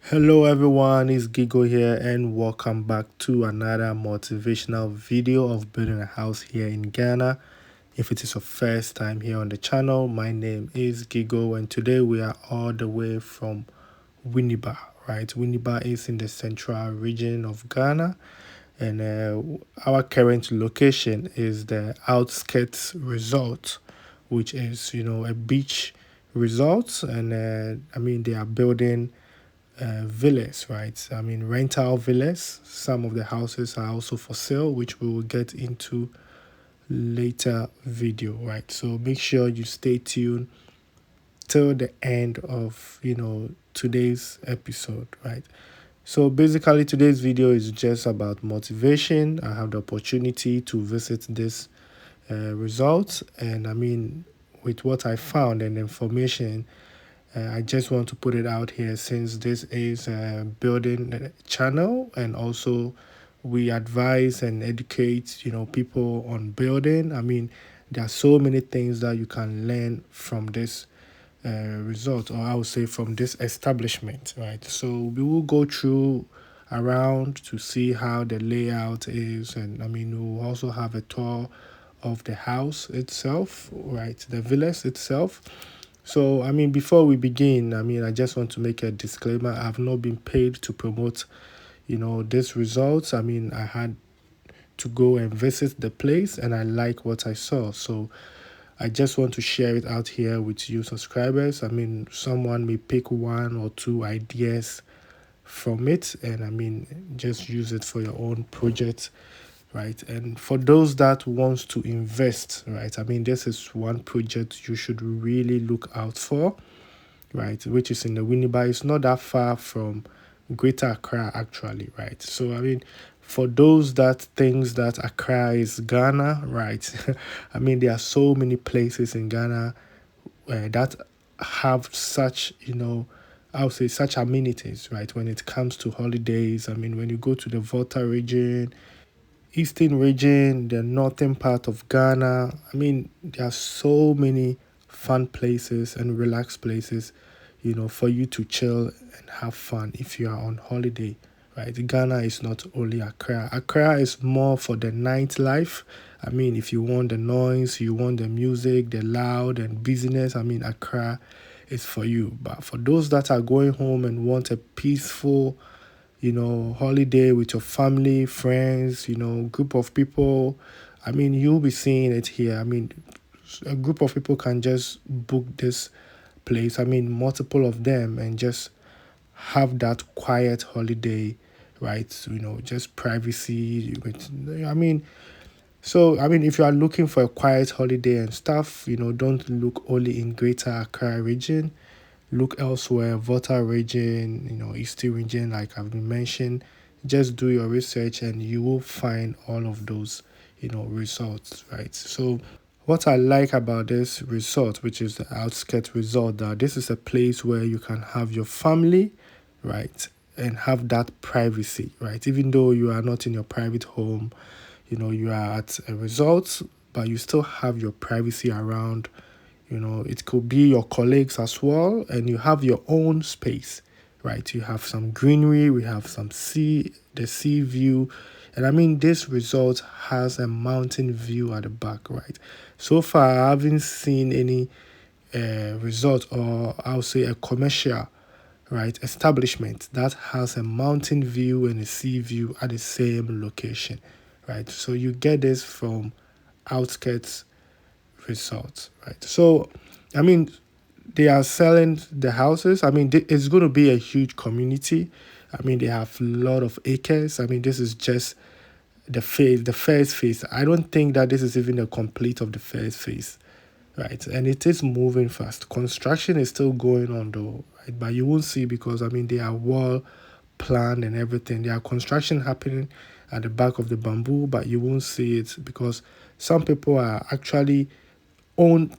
Hello everyone, it's Gigo here and welcome back to another motivational video of building a house here in Ghana. If it is your first time here on the channel, my name is Gigo and today we are all the way from Winneba, right? Winneba is in the central region of Ghana and our current location is the outskirts resort, which is, a beach resort and they are building villas, right? Rental villas. Some of the houses are also for sale, which we will get into later video, right? So make sure you stay tuned till the end of today's episode, right? So basically, today's video is just about motivation. I have the opportunity to visit this results, and with what I found and information, I just want to put it out here since this is a building channel, and also we advise and educate people on building. There are so many things that you can learn from this result, or I would say from this establishment, right? So we will go through around to see how the layout is, and we'll also have a tour of the house itself, right? The villas itself. So, before we begin, I just want to make a disclaimer. I've not been paid to promote, this results. I had to go and visit the place and I like what I saw. So, I just want to share it out here with you subscribers. Someone may pick one or two ideas from it and just use it for your own project, right? And for those that wants to invest, right? This is one project you should really look out for, right? Which is in the Winneba. It's not that far from Greater Accra, actually, right? So for those that thinks that Accra is Ghana, right? There are so many places in Ghana that have such, I would say such amenities, right? When it comes to holidays, when you go to the Volta region, Eastern region, the northern part of Ghana. There are so many fun places and relaxed places, for you to chill and have fun if you are on holiday, right? Ghana is not only Accra. Accra is more for the nightlife. If you want the noise, you want the music, the loud and business, Accra is for you. But for those that are going home and want a peaceful holiday with your family, friends, group of people. You'll be seeing it here. A group of people can just book this place. Multiple of them and just have that quiet holiday, right? Just privacy. If you are looking for a quiet holiday and stuff, don't look only in Greater Accra region. Look elsewhere, Volta region, Eastern region, like I've been mentioned. Just do your research and you will find all of those, results, right? So what I like about this resort, which is the outskirt resort, that this is a place where you can have your family, right? And have that privacy, right? Even though you are not in your private home, you are at a resort, but you still have your privacy around. It could be your colleagues as well, and you have your own space, right? You have some greenery, we have some the sea view, and this resort has a mountain view at the back, right? So far, I haven't seen any resort, or I'll say a commercial, right, establishment that has a mountain view and a sea view at the same location, right? So you get this from outskirts results, right? So, I mean, they are selling the houses. It's going to be a huge community. They have a lot of acres. This is just the first phase. I don't think that this is even the complete of the first phase, right? And it is moving fast. Construction is still going on though, right? But you won't see because they are well planned and everything. There are construction happening at the back of the bamboo, but you won't see it because some people are actually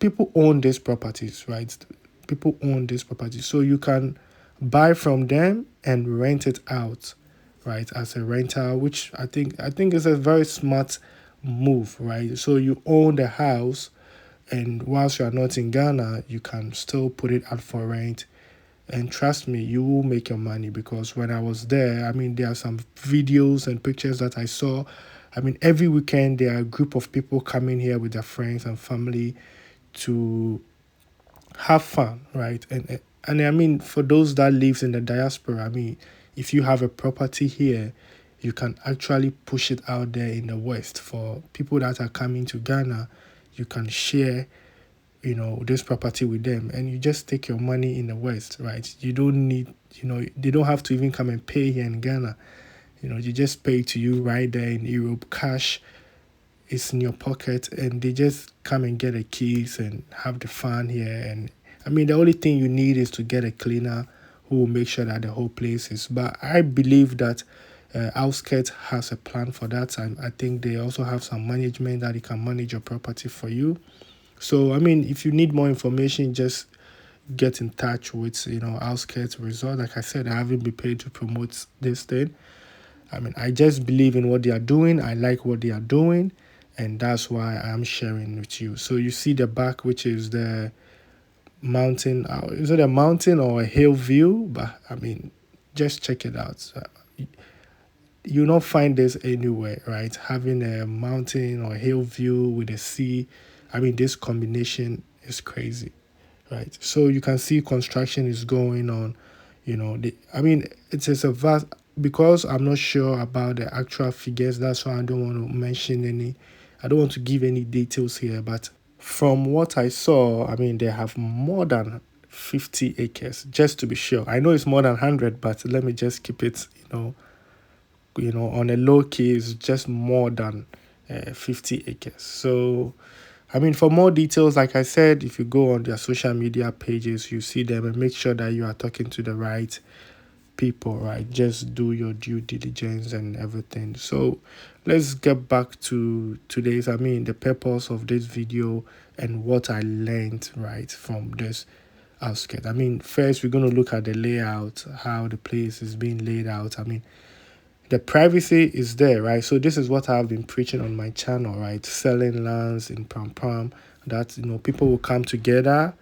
people own these properties, right? People own these properties, so you can buy from them and rent it out, right, as a rental, which I think is a very smart move, right? So you own the house, and whilst you are not in Ghana, you can still put it out for rent, And trust me, you will make your money, because when I was there, I mean, there are some videos and pictures that I saw. I mean, every weekend there are a group of people coming here with their friends and family to have fun, right? And I mean, for those that lives in the diaspora, I mean, if you have a property here, you can actually push it out there in the West. For people that are coming to Ghana, you can share, this property with them, and you just take your money in the West, right? You don't need, they don't have to even come and pay here in Ghana. You just pay to you right there in Europe, cash is in your pocket, and they just come and get the keys and have the fun here. And I mean, the only thing you need is to get a cleaner who will make sure that the whole place is. But I believe that Outskirts has a plan for that, and I think they also have some management that they can manage your property for you. So I mean, if you need more information, just get in touch with Outskirts Resort. Like I said, I haven't been paid to promote this thing. I mean, I just believe in what they are doing. I like what they are doing, and that's why I'm sharing with you. So you see the back, which is the mountain. Is it a mountain or a hill view? But I mean, just check it out. You don't find this anywhere, right? Having a mountain or hill view with a sea. I mean, this combination is crazy, right? So you can see construction is going on. I mean, it is a vast, because I'm not sure about the actual figures. That's why I don't want to mention any. I don't want to give any details here. But from what I saw, I mean, they have more than 50 acres, just to be sure. I know it's more than 100, but let me just keep it, on a low key, it's just more than 50 acres. So, I mean, for more details, like I said, if you go on their social media pages, you see them, and make sure that you are talking to the right people, right? Just do your due diligence and everything. So, let's get back to today's, I mean, the purpose of this video and what I learned, right, from this outskirt. I mean, first, we're going to look at the layout, how the place is being laid out. I mean, the privacy is there, right? So this is what I've been preaching on my channel, right? Selling lands in Pram Pram, that people will come together,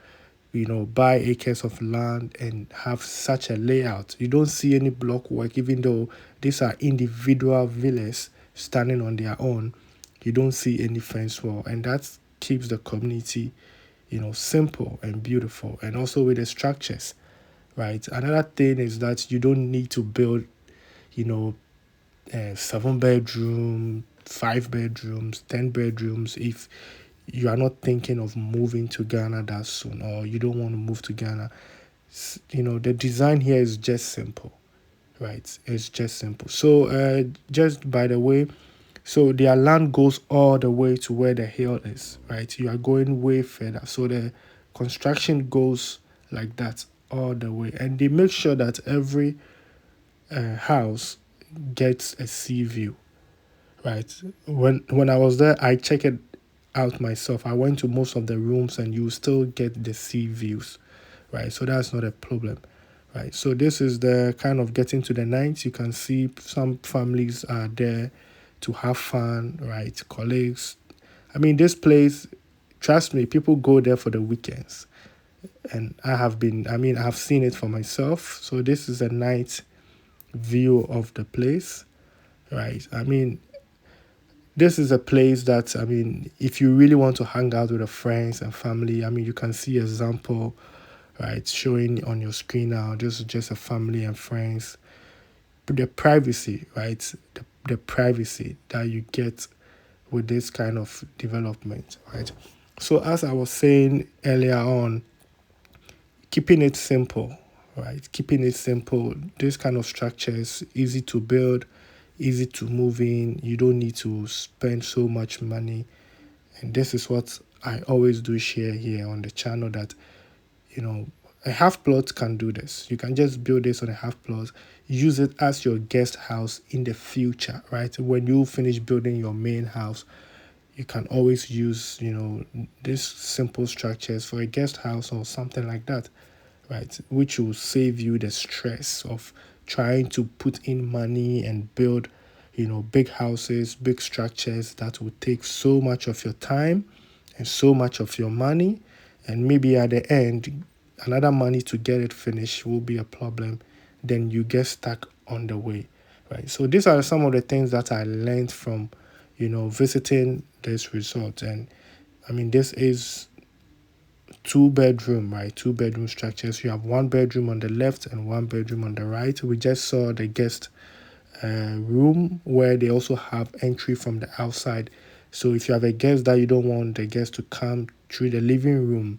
buy acres of land and have such a layout. You don't see any block work, even though these are individual villas standing on their own. You don't see any fence wall, and that keeps the community, simple and beautiful, and also with the structures, right? Another thing is that you don't need to build, you know, 7 bedroom, 5 bedrooms, 10 bedrooms if you are not thinking of moving to Ghana that soon, or you don't want to move to Ghana. The design here is just simple, right? It's just simple. So, just by the way, so their land goes all the way to where the hill is, right? You are going way further. So the construction goes like that all the way, and they make sure that every house gets a sea view, right? When I was there, I checked it out myself. I went to most of the rooms, and you still get the sea views, right? So that's not a problem, right? So this is the kind of getting to the night. You can see some families are there to have fun, right? Colleagues. I mean, this place, trust me, people go there for the weekends. And I have seen it for myself. So this is a night view of the place, right? I mean, this is a place that, I mean, if you really want to hang out with your friends and family, I mean, you can see example, right, showing on your screen now. This is just a family and friends. But the privacy, right, the privacy that you get with this kind of development, right? So as I was saying earlier on, keeping it simple, right? Keeping it simple. This kind of structure is easy to build, easy to move in. You don't need to spend so much money. And this is what I always do share here on the channel, that, a half plot can do this. You can just build this on a half plot, use it as your guest house in the future, right? When you finish building your main house, you can always use, these simple structures for a guest house or something like that, right? Which will save you the stress of trying to put in money and build, big houses, big structures that will take so much of your time and so much of your money. And maybe at the end, another money to get it finished will be a problem, then you get stuck on the way, right? So these are some of the things that I learned from, visiting this resort. And I mean, this is two bedroom, right? Two bedroom structures. You have one bedroom on the left and one bedroom on the right. We just saw the guest room where they also have entry from the outside. So if you have a guest that you don't want the guest to come through the living room,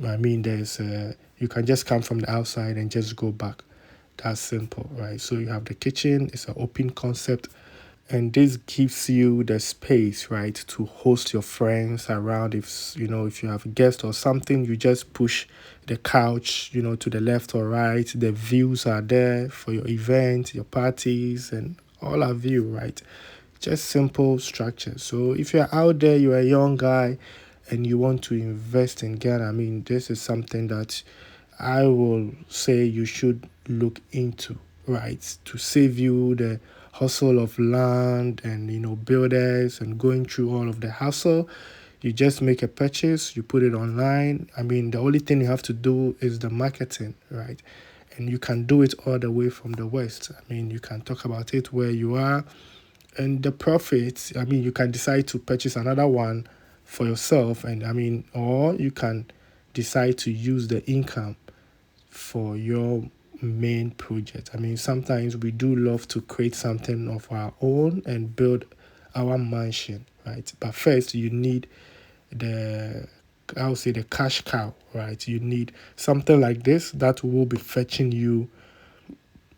I mean, you can just come from the outside and just go back. That's simple, right? So you have the kitchen. It's an open concept, and this gives you the space, right, to host your friends around. If you have a guest or something, you just push the couch, to the left or right. The views are there for your events, your parties, and all of you, right? Just simple structure. So if you're out there, you're a young guy and you want to invest in Ghana, I mean, this is something that I will say you should look into, right? To save you the hustle of land and, builders and going through all of the hassle. You just make a purchase, you put it online. I mean, the only thing you have to do is the marketing, right? And you can do it all the way from the West. I mean, you can talk about it where you are, and the profits. I mean, you can decide to purchase another one for yourself, and I mean, or you can decide to use the income for your main project. I mean, sometimes we do love to create something of our own and build our mansion, right? But first, you need the, I would say, the cash cow, right? You need something like this that will be fetching you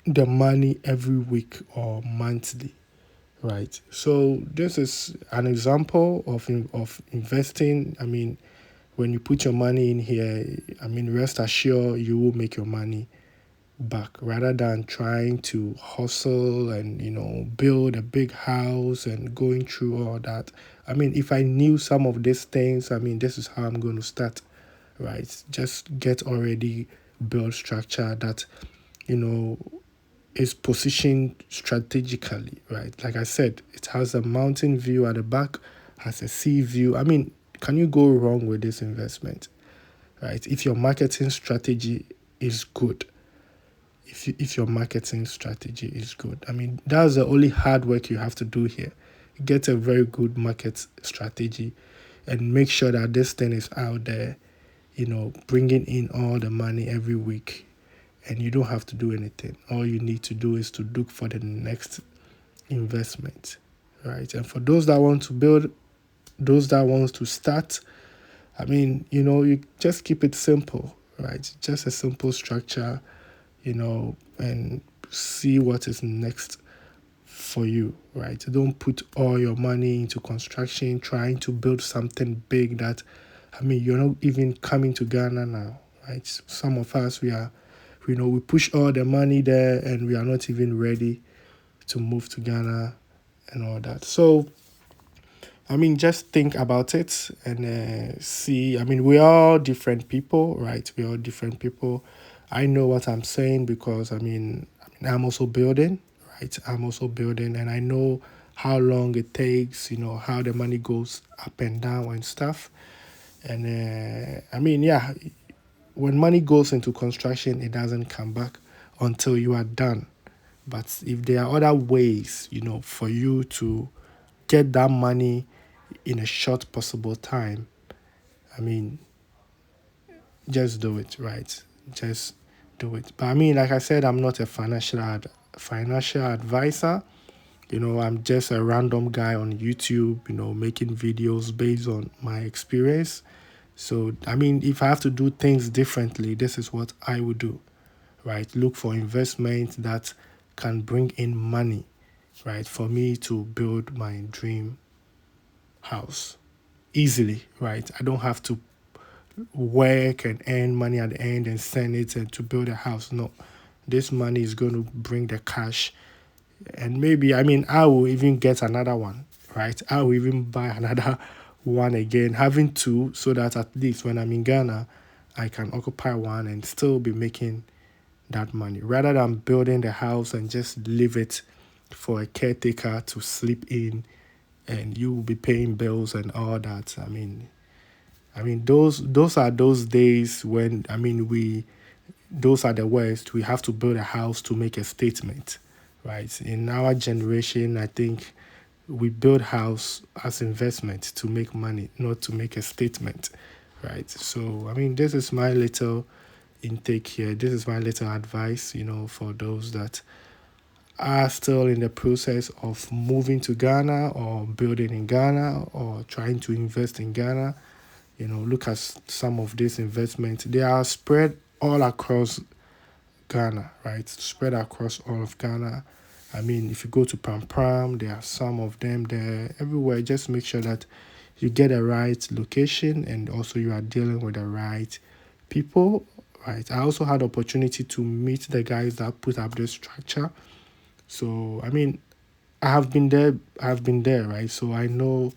the money every week or monthly, right? So this is an example of investing. I mean, when you put your money in here, I mean, rest assured you will make your money back rather than trying to hustle and build a big house and going through all that. I mean, if I knew some of these things, I mean, this is how I'm going to start, right? Just get already build structure that you know is positioned strategically, right? Like I said, it has a mountain view at the back, has a sea view. I mean, can you go wrong with this investment, right? If your marketing strategy is good, if your marketing strategy is good, I mean, that's the only hard work you have to do here. Get a very good market strategy and make sure that this thing is out there, bringing in all the money every week, and you don't have to do anything. All you need to do is to look for the next investment, right? And for those that want to build, those that want to start, I mean, you just keep it simple, right? Just a simple structure, and see what is next for you, right? Don't put all your money into construction, trying to build something big that, I mean, you're not even coming to Ghana now, right? Some of us, we push all the money there and we are not even ready to move to Ghana and all that. So, I mean, just think about it and see. I mean, we're all different people, right? We're all different people. I know what I'm saying because, I'm also building, right? I'm also building, and I know how long it takes, how the money goes up and down and stuff. And yeah, when money goes into construction, it doesn't come back until you are done. But if there are other ways, for you to get that money in a short possible time, I mean, just do it, right? Just do it. But I mean, like I said, I'm not a financial advisor. I'm just a random guy on YouTube, making videos based on my experience. So, I mean, if I have to do things differently, this is what I would do, right? Look for investments that can bring in money, right? For me to build my dream house easily, right? I don't have to work and earn money at the end and send it to build a house. No, this money is going to bring the cash. And maybe, I mean, I will even get another one, right? I will even buy another one again, having two, so that at least when I'm in Ghana, I can occupy one and still be making that money rather than building the house and just leave it for a caretaker to sleep in and you will be paying bills and all that. I mean, I mean, those are those days when, I mean, we those are the worst. We have to build a house to make a statement, right? In our generation, I think we build house as investment to make money, not to make a statement, right? So, I mean, this is my little intake here. This is my little advice, for those that are still in the process of moving to Ghana or building in Ghana or trying to invest in Ghana. Look at some of these investments. They are spread all across Ghana, right? Spread across all of Ghana. I mean, if you go to Pram Pram, there are some of them there. Everywhere, just make sure that you get the right location and also you are dealing with the right people, right? I also had opportunity to meet the guys that put up this structure. So, I mean, I've been there, right? So I know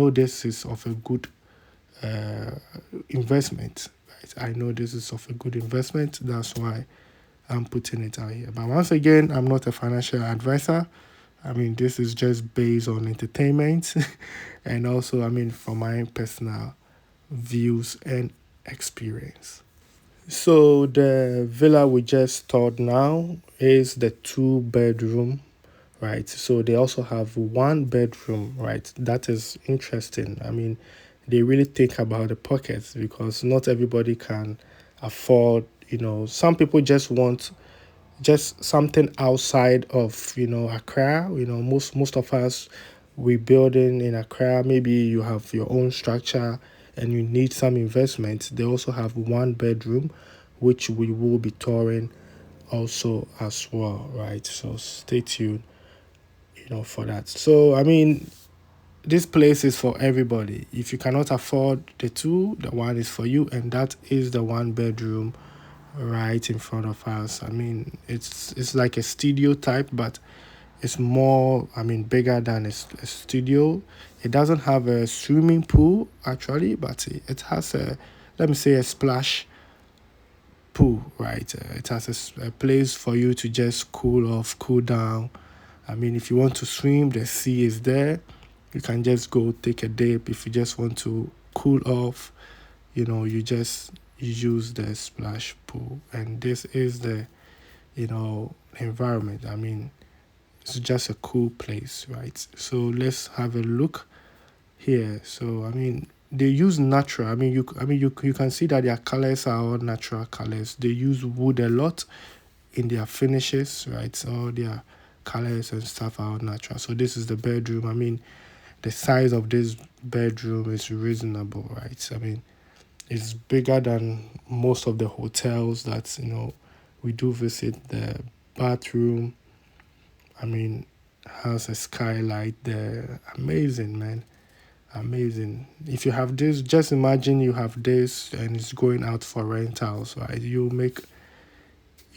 this is of a good uh, investment, right? I know this is of a good investment. That's why I'm putting it out here. But once again, I'm not a financial advisor. I mean, this is just based on entertainment and also, I mean, from my personal views and experience. So, the villa we just thought now is the two-bedroom, right? So, they also have one bedroom, right? That is interesting. I mean, they really think about the pockets because not everybody can afford, some people just want just something outside of Accra. Most of us, we building in Accra. Maybe you have your own structure and you need some investment. They also have one bedroom, which we will be touring also as well, right? So stay tuned, for that. So I mean, this place is for everybody. If you cannot afford the two, the one is for you, and that is the one bedroom right in front of us. I mean, it's like a studio type, but it's more, I mean, bigger than a studio. It doesn't have a swimming pool actually, but it has let me say, a splash pool, right? It has a place for you to just cool off, cool down. I mean, if you want to swim, the sea is there. You can just go take a dip. If you just want to cool off, you just use the splash pool. And this is the, environment. I mean, it's just a cool place, right? So let's have a look here. So I mean, they use natural. I mean, you can see that their colors are all natural colors. They use wood a lot in their finishes, right? So all their colors and stuff are all natural. So this is the bedroom. I mean, the size of this bedroom is reasonable, right? I mean, it's bigger than most of the hotels that we do visit. The bathroom, I mean, has a skylight there. Amazing, man. Amazing. If you have this, just imagine you have this and it's going out for rentals, right? You make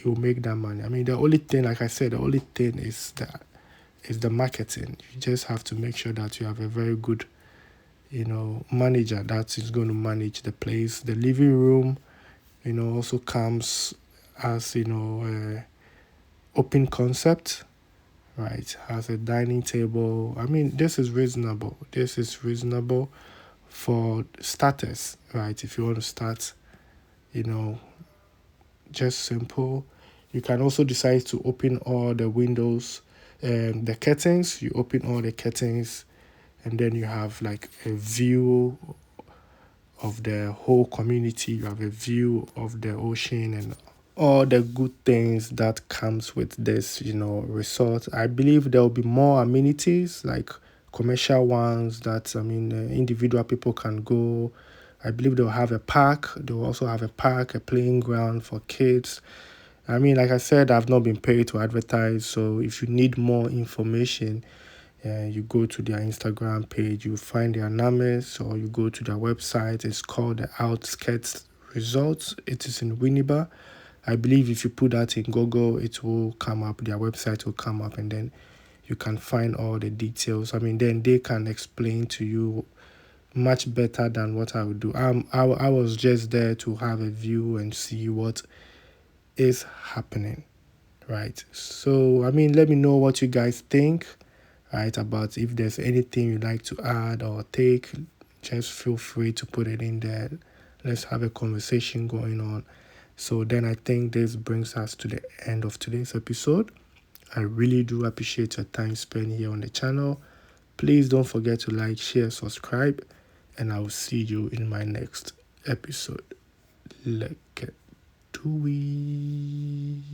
that money. I mean, the only thing, like I said, the only thing is the marketing. You just have to make sure that you have a very good, manager that is going to manage the place. The living room, also comes as open concept, right? Has a dining table. I mean, this is reasonable. This is reasonable for starters, right? If you want to start, you know, just simple. You can also decide to open all the windows and the curtains. You open all the curtains, and then you have like a view of the whole community. You have a view of the ocean and all the good things that comes with this, resort. I believe there will be more amenities like commercial ones that, I mean, individual people can go. I believe they'll have a park. They'll also have a park, a playing ground for kids. I mean, like I said, I've not been paid to advertise. So if you need more information, you go to their Instagram page, you find their numbers, or you go to their website. It's called the Outskirts Results. It is in Winneba. I believe if you put that in Google, it will come up. Their website will come up, and then you can find all the details. I mean, then they can explain to you much better than what I would do. I was just there to have a view and see what is happening, right? So, I mean, let me know what you guys think, right, about if there's anything you'd like to add or take. just feel free to put it in there. Let's have a conversation going on. So then I think this brings us to the end of today's episode. I really do appreciate your time spent here on the channel. Please don't forget to like, share, subscribe, and I will see you in my next episode. Let's get to it.